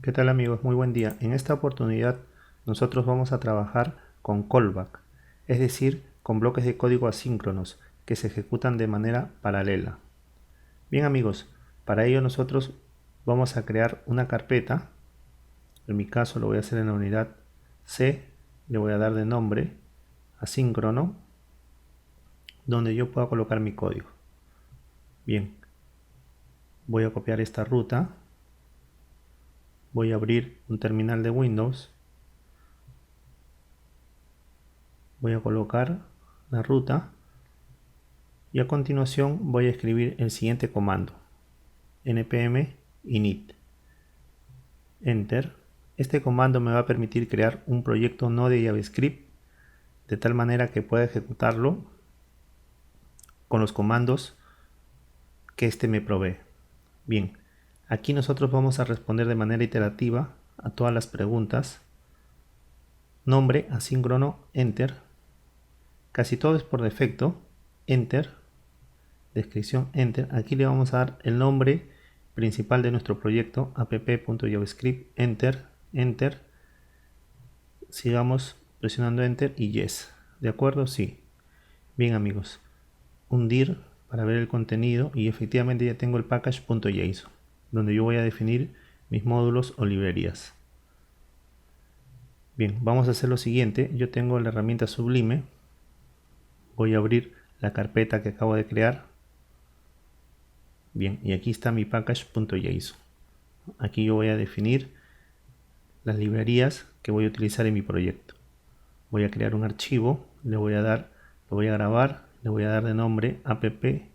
¿Qué tal amigos? Muy buen día. En esta oportunidad nosotros vamos a trabajar con callback, es decir, con bloques de código asíncronos que se ejecutan de manera paralela. Bien amigos, para ello nosotros vamos a crear una carpeta. En mi caso lo voy a hacer en la unidad C, le voy a dar de nombre asíncrono, donde yo pueda colocar mi código. Bien, voy a copiar esta ruta. Voy a abrir un terminal de Windows. Voy a colocar la ruta y a continuación voy a escribir el siguiente comando: npm init. Enter. Este comando me va a permitir crear un proyecto Node JavaScript de tal manera que pueda ejecutarlo con los comandos que este me provee. Bien, aquí nosotros vamos a responder de manera iterativa a todas las preguntas. Nombre asíncrono, enter. Casi todo es por defecto, enter. Descripción, enter. Aquí le vamos a dar el nombre principal de nuestro proyecto, app.javascript, enter, enter. Sigamos presionando enter y yes. ¿De acuerdo? Sí. Bien amigos, un dir para ver el contenido y efectivamente ya tengo el package.json, donde yo voy a definir mis módulos o librerías. Bien, vamos a hacer lo siguiente. Yo tengo la herramienta Sublime. Voy a abrir la carpeta que acabo de crear. Bien, y aquí está mi package.json. Aquí yo voy a definir las librerías que voy a utilizar en mi proyecto. Voy a crear un archivo, lo voy a grabar, le voy a dar de nombre app.js.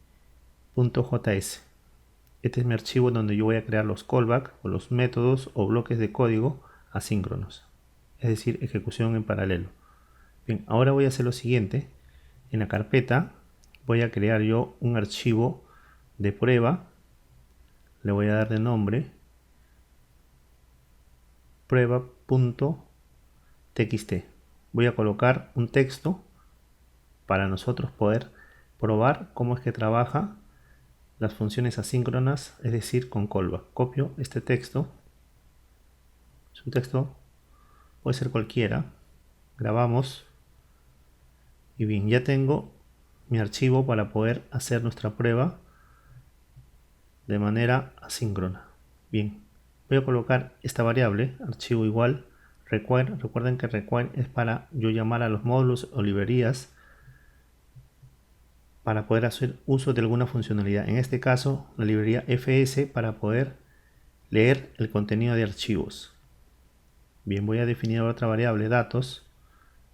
Este es mi archivo donde yo voy a crear los callbacks o los métodos o bloques de código asíncronos, es decir, ejecución en paralelo. Bien, ahora voy a hacer lo siguiente. En la carpeta voy a crear yo un archivo de prueba. Le voy a dar de nombre prueba.txt. Voy a colocar un texto para nosotros poder probar cómo es que trabaja las funciones asíncronas, es decir, con callback. Copio este texto. Es un texto, puede ser cualquiera. Grabamos. Y bien, ya tengo mi archivo para poder hacer nuestra prueba de manera asíncrona. Bien, voy a colocar esta variable, archivo igual, require. Recuerden que require es para yo llamar a los módulos o librerías para poder hacer uso de alguna funcionalidad. En este caso, la librería fs para poder leer el contenido de archivos. Bien, voy a definir otra variable, datos,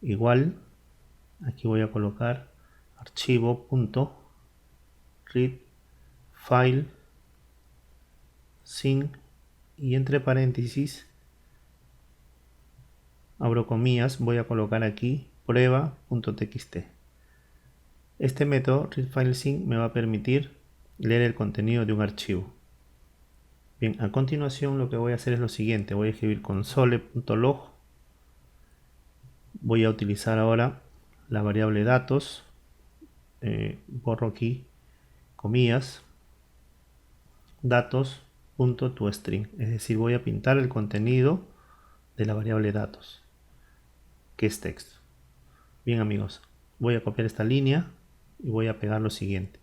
igual. Aquí voy a colocar archivo.read file sync y entre paréntesis, abro comillas, voy a colocar aquí prueba.txt. Este método readFileSync me va a permitir leer el contenido de un archivo. Bien, a continuación lo que voy a hacer es lo siguiente. Voy a escribir console.log. Voy a utilizar ahora la variable datos. Borro aquí comillas. Datos.toString. Es decir, voy a pintar el contenido de la variable datos, que es texto. Bien amigos, voy a copiar esta línea y voy a pegar lo siguiente.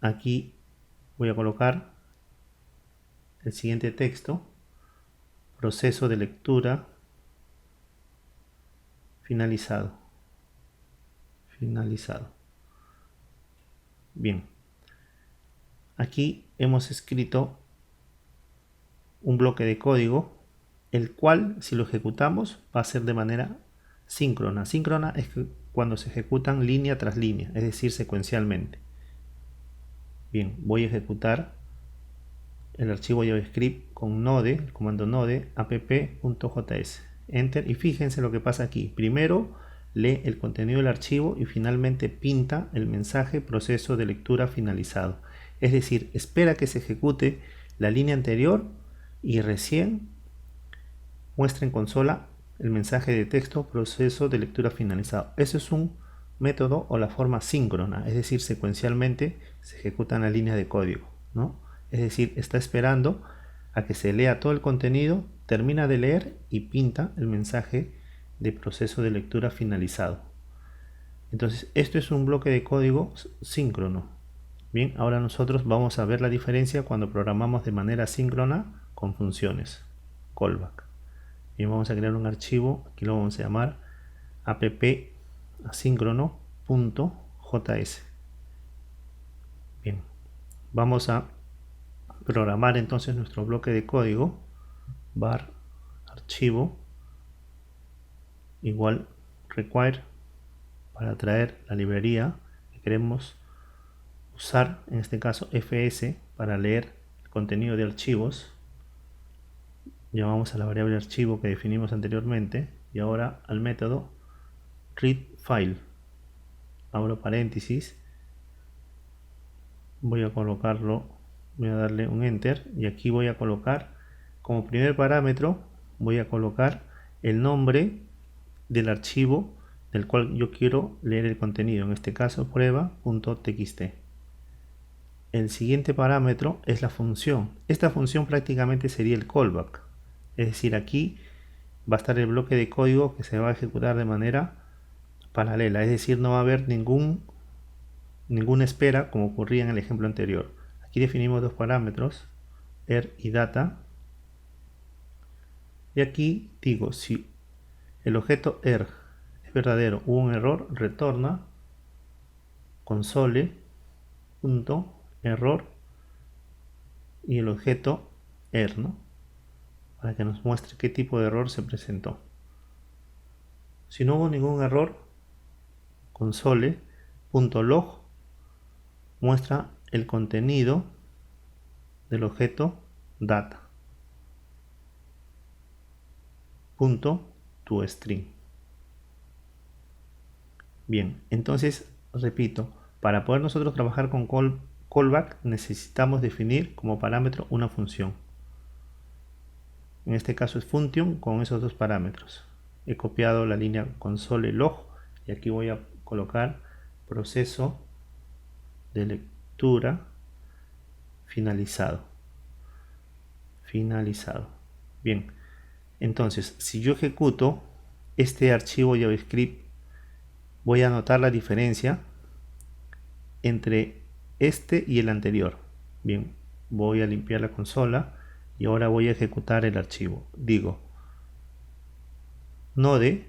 Aquí voy a colocar el siguiente texto: proceso de lectura finalizado. Bien, aquí hemos escrito un bloque de código, el cual si lo ejecutamos va a ser de manera síncrona. Síncrona es cuando se ejecutan línea tras línea, es decir, secuencialmente. Bien, voy a ejecutar el archivo JavaScript con node, el comando node app.js. Enter, y fíjense lo que pasa aquí. Primero lee el contenido del archivo y finalmente pinta el mensaje proceso de lectura finalizado. Es decir, espera que se ejecute la línea anterior y recién muestra en consola el mensaje de texto proceso de lectura finalizado. Eso es un método o la forma síncrona, es decir, secuencialmente se ejecutan las líneas de código, ¿no? es decir, está esperando a que se lea todo el contenido, termina de leer y pinta el mensaje de proceso de lectura finalizado. Entonces, esto es un bloque de código síncrono. Bien, ahora nosotros vamos a ver la diferencia cuando programamos de manera síncrona con funciones callback. Y vamos a crear un archivo, aquí lo vamos a llamar app asíncrono.js. Bien, vamos a programar entonces nuestro bloque de código var archivo igual require para traer la librería que queremos usar, en este caso fs, para leer el contenido de archivos. Llamamos a la variable archivo que definimos anteriormente y ahora al método readFile. Abro paréntesis, voy a colocarlo, voy a darle un enter y aquí voy a colocar como primer parámetro, voy a colocar el nombre del archivo del cual yo quiero leer el contenido, en este caso prueba.txt. El siguiente parámetro es la función. Esta función prácticamente sería el callback, es decir, aquí va a estar el bloque de código que se va a ejecutar de manera paralela, es decir, no va a haber ninguna espera como ocurría en el ejemplo anterior. Aquí definimos dos parámetros, er y data, y aquí digo si el objeto er es verdadero o un error, retorna console.error y el objeto er, ¿no? Para que nos muestre qué tipo de error se presentó. Si no hubo ningún error, console.log muestra el contenido del objeto data. .toString. Bien, entonces repito, para poder nosotros trabajar con callback necesitamos definir como parámetro una función. En este caso es function con esos dos parámetros. He copiado la línea console log y aquí voy a colocar proceso de lectura finalizado. Bien, entonces si yo ejecuto este archivo JavaScript, voy a notar la diferencia entre este y el anterior. Bien, voy a limpiar la consola y ahora voy a ejecutar el archivo. Digo node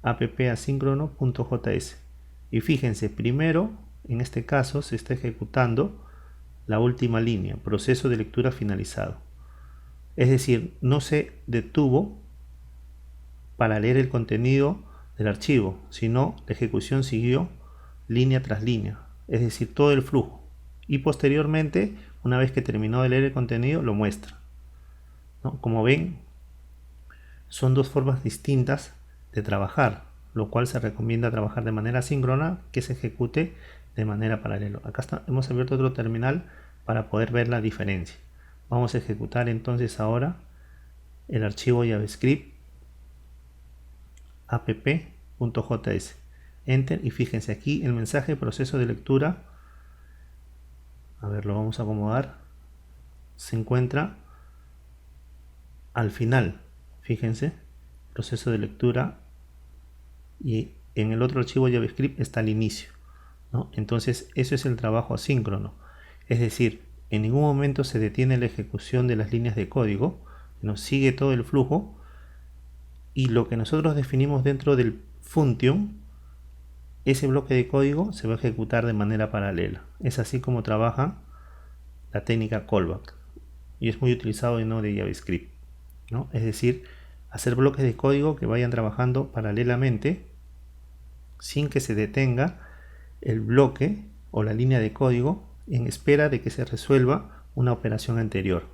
app asíncrono.js y fíjense, primero en este caso se está ejecutando la última línea, proceso de lectura finalizado, es decir, no se detuvo para leer el contenido del archivo, sino la ejecución siguió línea tras línea, es decir, todo el flujo, y posteriormente, una vez que terminó de leer el contenido, lo muestra, ¿no? Como ven, son dos formas distintas de trabajar, lo cual se recomienda trabajar de manera síncrona que se ejecute de manera paralela. Acá hemos abierto otro terminal para poder ver la diferencia. Vamos a ejecutar entonces ahora el archivo JavaScript app.js. Enter y fíjense aquí el mensaje de proceso de lectura. A ver, lo vamos a acomodar. Se encuentra al final. Fíjense, proceso de lectura, y en el otro archivo JavaScript está al inicio, ¿no? Entonces eso es el trabajo asíncrono, es decir, en ningún momento se detiene la ejecución de las líneas de código, nos sigue todo el flujo y lo que nosotros definimos dentro del function, ese bloque de código se va a ejecutar de manera paralela. Es así como trabaja la técnica callback y es muy utilizado en Node JavaScript, ¿no? Es decir, hacer bloques de código que vayan trabajando paralelamente sin que se detenga el bloque o la línea de código en espera de que se resuelva una operación anterior.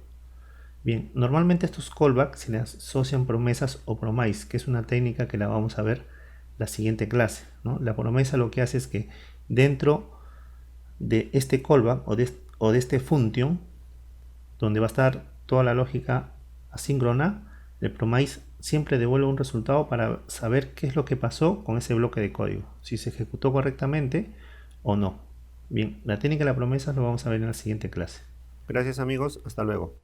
Bien, normalmente estos callbacks se les asocian promesas o promise, que es una técnica que la vamos a ver la siguiente clase, ¿no? La promesa lo que hace es que dentro de este callback o de este function, donde va a estar toda la lógica asíncrona, el promise siempre devuelve un resultado para saber qué es lo que pasó con ese bloque de código, si se ejecutó correctamente o no. Bien, la técnica de la promesa lo vamos a ver en la siguiente clase. Gracias amigos, hasta luego.